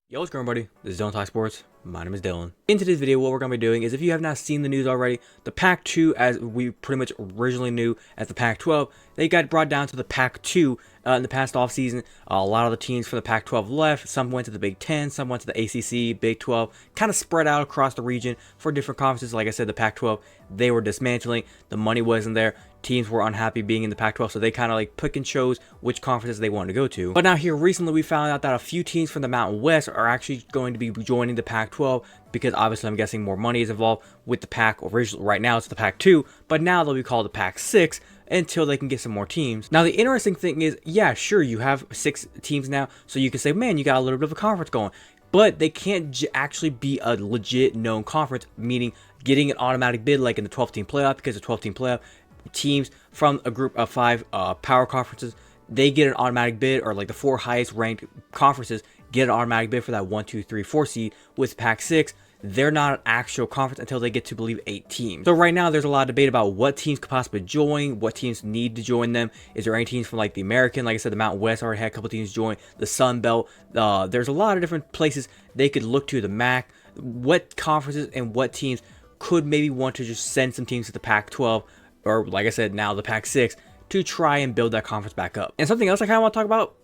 Yo, what's going on, buddy? This is Dylan Talk Sports. My name is Dylan. In today's video, what we're going to be doing is, if you have not seen the news already, the Pac-2, as we pretty much originally knew as the Pac-12, they got brought down to the Pac-2 in the past offseason. A lot of the teams from the Pac-12 left. Some went to the Big Ten, some went to the ACC, Big 12, kind of spread out across the region for different conferences. Like I said, the Pac-12, they were dismantling. The money wasn't there. Teams were unhappy being in the Pac-12, so they kind of like pick and chose which conferences they wanted to go to. But now here recently, we found out that a few teams from the Mountain West are actually going to be joining the Pac-12 because obviously I'm guessing more money is involved with the Pac. Originally, right now it's the Pac-2, but now they'll be called the Pac-6 until they can get some more teams. Now the interesting thing is, yeah, sure, you have 6 teams now, so you can say, man, you got a little bit of a conference going. But they can't actually be a legit known conference, meaning getting an automatic bid like in the 12-team playoff, because the 12-team playoff teams from a group of 5 power conferences, they get an automatic bid, or like the 4 highest ranked conferences get an automatic bid for that 1, 2, 3, 4 seed. With Pac-6, they're not an actual conference until they get to, believe, 8 teams. So right now there's a lot of debate about what teams could possibly join, what teams need to join them. Is there any teams from like the American? Like I said, the Mountain West already had a couple teams join. The Sun Belt. There's a lot of different places they could look to. The MAC. What conferences and what teams could maybe want to just send some teams to the Pac-12, or like I said, now the Pac-6, to try and build that conference back up. And something else I kind of want to talk about,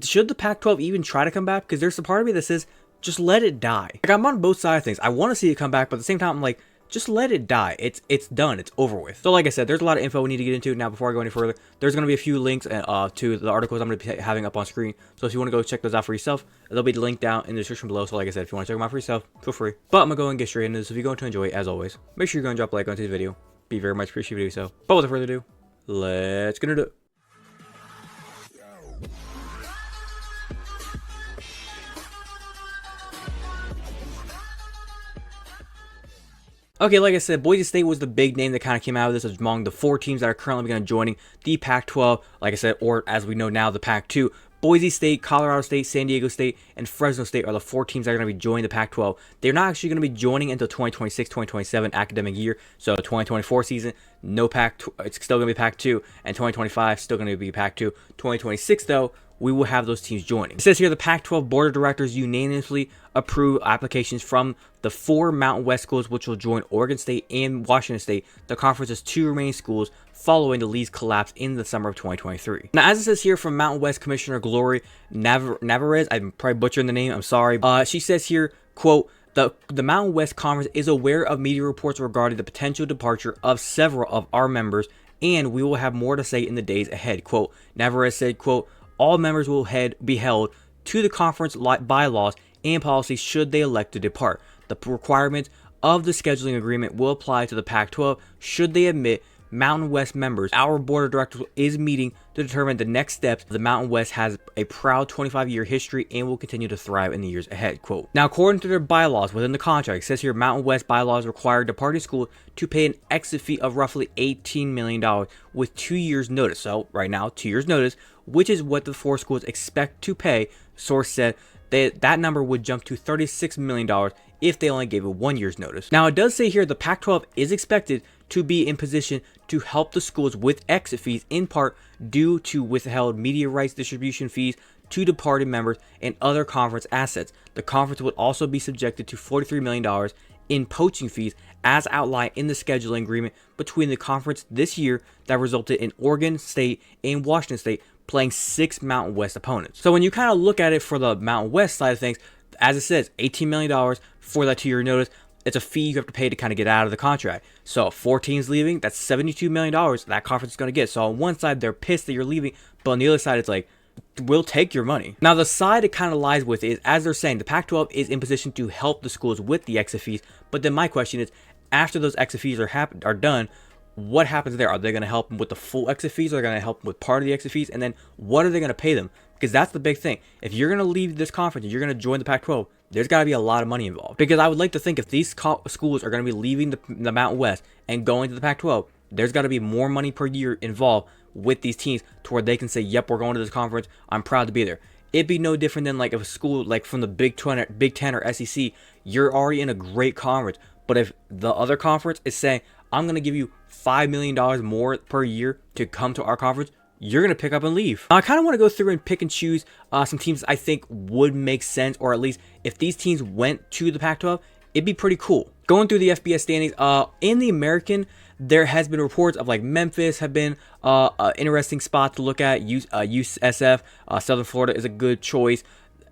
should the Pac-12 even try to come back? Because there's a part of me that says, just let it die. Like, I'm on both sides of things. I want to see it come back, but at the same time, I'm like, just let it die. It's done. It's over with. So like I said, there's a lot of info we need to get into. Now, before I go any further, there's going to be a few links to the articles I'm going to be having up on screen. So if you want to go check those out for yourself, they'll be linked down in the description below. So like I said, if you want to check them out for yourself, feel free. But I'm going to go and get straight into this. If you're going to enjoy it, as always, make sure you're going to drop a like on today's video. Be very much appreciated if you do so. But without further ado, let's get into it. Okay, like I said, Boise State was the big name that kind of came out of this among the 4 teams that are currently going to be joining the Pac-12, like I said, or as we know now, the Pac-2. Boise State, Colorado State, San Diego State, and Fresno State are the 4 teams that are going to be joining the Pac-12. They're not actually going to be joining until 2026-2027 academic year. So 2024 season, no Pac-2, it's still going to be Pac-2, and 2025 still going to be Pac-2. 2026 though, we will have those teams joining. It says here the Pac-12 Board of Directors unanimously approve applications from the 4 Mountain West schools, which will join Oregon State and Washington State, the conference's 2 remaining schools, following the league's collapse in the summer of 2023. Now, as it says here from Mountain West Commissioner Glory Navarez, I'm probably butchering the name, I'm sorry. She says here, quote, The Mountain West Conference is aware of media reports regarding the potential departure of several of our members, and we will have more to say in the days ahead. Quote, Navarez said, quote, all members will be held to the conference bylaws and policies should they elect to depart. The requirements of the scheduling agreement will apply to the Pac-12 should they admit Mountain West members. Our board of directors is meeting to determine the next steps. The Mountain West has a proud 25-year history and will continue to thrive in the years ahead. Quote. Now, according to their bylaws within the contract, it says here Mountain West bylaws require departing school to pay an exit fee of roughly $18 million with 2 years notice. So right now, 2 years notice, which is what the 4 schools expect to pay. Source said that number would jump to $36 million if they only gave a 1 year's notice. Now, it does say here the Pac-12 is expected to be in position to help the schools with exit fees, in part due to withheld media rights distribution fees to departed members and other conference assets. The conference would also be subjected to $43 million in poaching fees as outlined in the scheduling agreement between the conference this year that resulted in Oregon State and Washington State playing 6 Mountain West opponents. So when you kind of look at it for the Mountain West side of things, as it says, $18 million for that 2-year notice. It's a fee you have to pay to kind of get out of the contract. So 4 teams leaving, that's $72 million that conference is going to get. So on one side, they're pissed that you're leaving, but on the other side, it's like, we'll take your money. Now, the side it kind of lies with is, as they're saying, the Pac-12 is in position to help the schools with the exit fees. But then my question is, after those exit fees are done, what happens there? Are they going to help them with the full exit fees? Or are they going to help them with part of the exit fees? And then what are they going to pay them? Because that's the big thing. If you're going to leave this conference and you're going to join the Pac-12, there's got to be a lot of money involved. Because I would like to think if these schools are going to be leaving the Mountain West and going to the Pac-12, there's got to be more money per year involved with these teams to where they can say, yep, we're going to this conference. I'm proud to be there. It'd be no different than like if a school like from the Big 10 or SEC, you're already in a great conference. But if the other conference is saying, I'm going to give you $5 million more per year to come to our conference, you're going to pick up and leave. Now, I kind of want to go through and pick and choose some teams I think would make sense, or at least if these teams went to the Pac-12, it'd be pretty cool. Going through the FBS standings, in the American, there has been reports of like Memphis have been an interesting spot to look at. USF, Southern Florida is a good choice.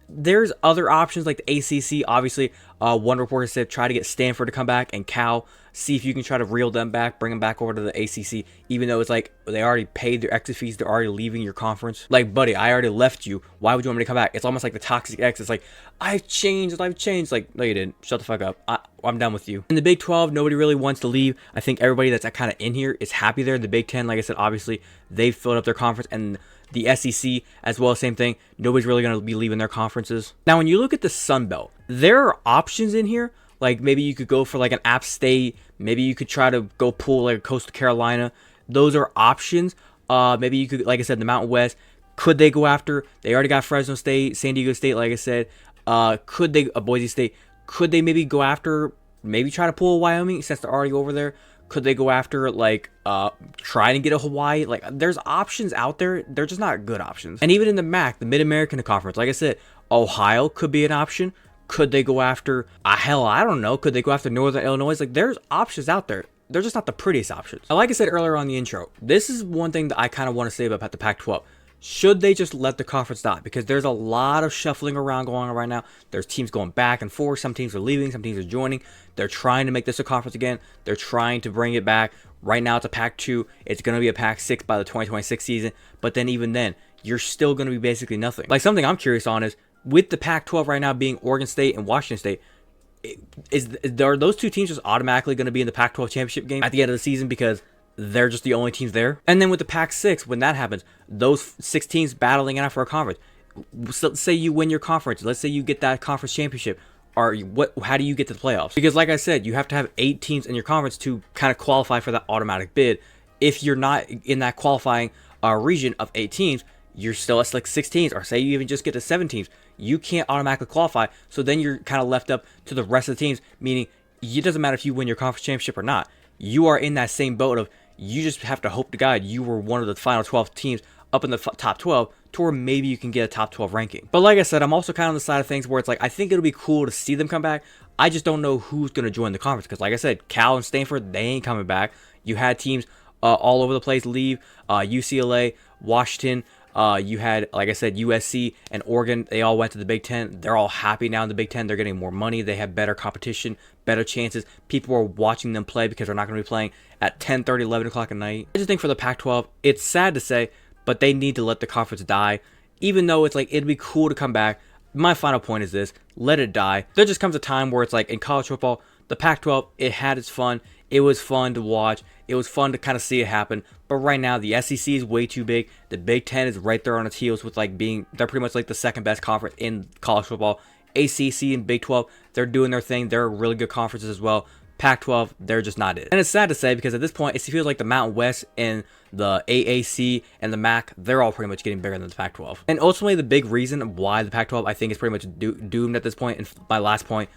There's other options like the ACC. Obviously, one reporter said try to get Stanford to come back, and Cal, see if you can try to reel them back, bring them back over to the ACC, even though it's like they already paid their exit fees, they're already leaving your conference. Like, buddy, I already left you. Why would you want me to come back? It's almost like the toxic ex. It's like, I've changed. Like, no, you didn't. Shut the fuck up. I'm done with you. In the Big 12, nobody really wants to leave. I think everybody that's kind of in here is happy there. The Big 10, like I said, obviously, they've filled up their conference, and the SEC as well, same thing. Nobody's really going to be leaving their conferences. Now, when you look at the Sun Belt, there are options in here. Like, maybe you could go for like an App State. Maybe you could try to go pull like a Coastal Carolina. Those are options. Maybe you could, like I said, the Mountain West. Could they go after? They already got Fresno State, San Diego State, like I said. Could they, Boise State? Could they maybe go after? Maybe try to pull a Wyoming since they're already over there. Could they go after, like, trying to get a Hawaii? Like, there's options out there. They're just not good options. And even in the MAC, the Mid-American Conference, like I said, Ohio could be an option. Could they go after, hell, I don't know. Could they go after Northern Illinois? Like, there's options out there. They're just not the prettiest options. And like I said earlier on the intro, this is one thing that I kind of want to say about the Pac-12. Should they just let the conference die? Because there's a lot of shuffling around going on right now. There's teams going back and forth. Some teams are leaving. Some teams are joining. They're trying to make this a conference again. They're trying to bring it back. Right now it's a Pac-2. It's going to be a Pac-6 by the 2026 season. But then even then, you're still going to be basically nothing. Like, something I'm curious on is, with the Pac-12 right now being Oregon State and Washington State, are those two teams just automatically going to be in the Pac-12 championship game at the end of the season because they're just the only teams there? And then with the Pac-6, when that happens, those 6 teams battling out for a conference. So let's say you win your conference. Let's say you get that conference championship. How do you get to the playoffs? Because like I said, you have to have 8 teams in your conference to kind of qualify for that automatic bid. If you're not in that qualifying region of 8 teams, you're still at like 6 teams, or say you even just get to 7 teams. You can't automatically qualify. So then you're kind of left up to the rest of the teams, meaning it doesn't matter if you win your conference championship or not. You are in that same boat of, you just have to hope to God you were one of the final 12 teams up in the top 12 to where maybe you can get a top 12 ranking. But like I said, I'm also kind of on the side of things where it's like, I think it'll be cool to see them come back. I just don't know who's going to join the conference because, like I said, Cal and Stanford, they ain't coming back. You had teams all over the place leave. UCLA, Washington, you had, like I said, USC and Oregon. They all went to the Big Ten. They're all happy now in the Big Ten. They're getting more money. They have better competition, better chances. People are watching them play because they're not going to be playing at 10:30, 11 o'clock at night. I just think for the Pac-12, it's sad to say, but they need to let the conference die. Even though it's like, it'd be cool to come back. My final point is this: let it die. There just comes a time where it's like, in college football, the Pac-12, it had its fun. It was fun to watch. It was fun to kind of see it happen. But right now, the SEC is way too big. The Big Ten is right there on its heels with like they're pretty much like the second best conference in college football. ACC and Big 12, they're doing their thing. They're really good conferences as well. Pac-12, they're just not it. And it's sad to say because at this point, it feels like the Mountain West and the AAC and the MAC, they're all pretty much getting bigger than the Pac-12. And ultimately, the big reason why the Pac-12, I think, is pretty much doomed at this point, and my last point,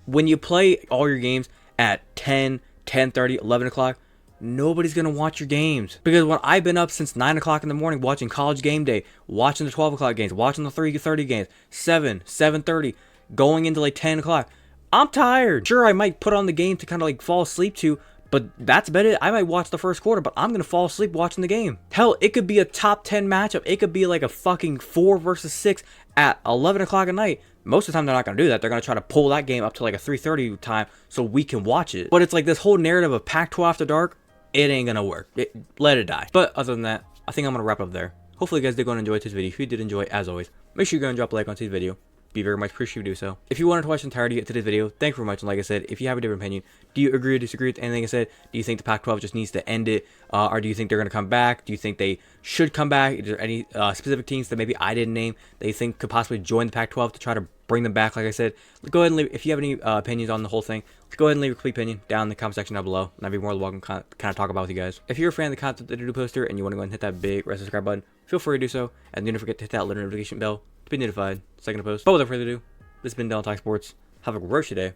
when you play all your games at 10, 10:30, 11 o'clock, nobody's going to watch your games. Because when I've been up since 9 o'clock in the morning watching College Game Day, watching the 12 o'clock games, watching the 3:30 games, 7, 7:30, going into like 10 o'clock, I'm tired. Sure, I might put on the game to kind of like fall asleep to, but that's about it. I might watch the first quarter, but I'm going to fall asleep watching the game. Hell, it could be a top 10 matchup. It could be like a fucking 4 versus 6 at 11 o'clock at night. Most of the time, they're not going to do that. They're going to try to pull that game up to like a 3:30 time so we can watch it. But it's like this whole narrative of Pac-12 after dark, it ain't going to work. Let it die. But other than that, I think I'm going to wrap up there. Hopefully, you guys did go and enjoy today's video. If you did enjoy, as always, make sure you go and drop a like on today's video. Be very much appreciated if you do so. If you wanted to watch the entirety of today's video, thank you very much. And like I said, if you have a different opinion, do you agree or disagree with anything I said? Do you think the Pac-12 just needs to end it? Or do you think they're going to come back? Do you think they should come back? Is there any specific teams that maybe I didn't name that you think could possibly join the Pac-12 to try to bring them back? Like I said, go ahead and leave. If you have any opinions on the whole thing, go ahead and leave your complete opinion down in the comment section down below. And I'd be more than welcome to kind of talk about with you guys. If you're a fan of the content that I do poster and you want to go and hit that big red subscribe button, feel free to do so. And don't forget to hit that little notification bell to be notified second to post. But without further ado, this has been Dylan Talk Sports. Have a great day.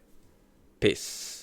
Peace.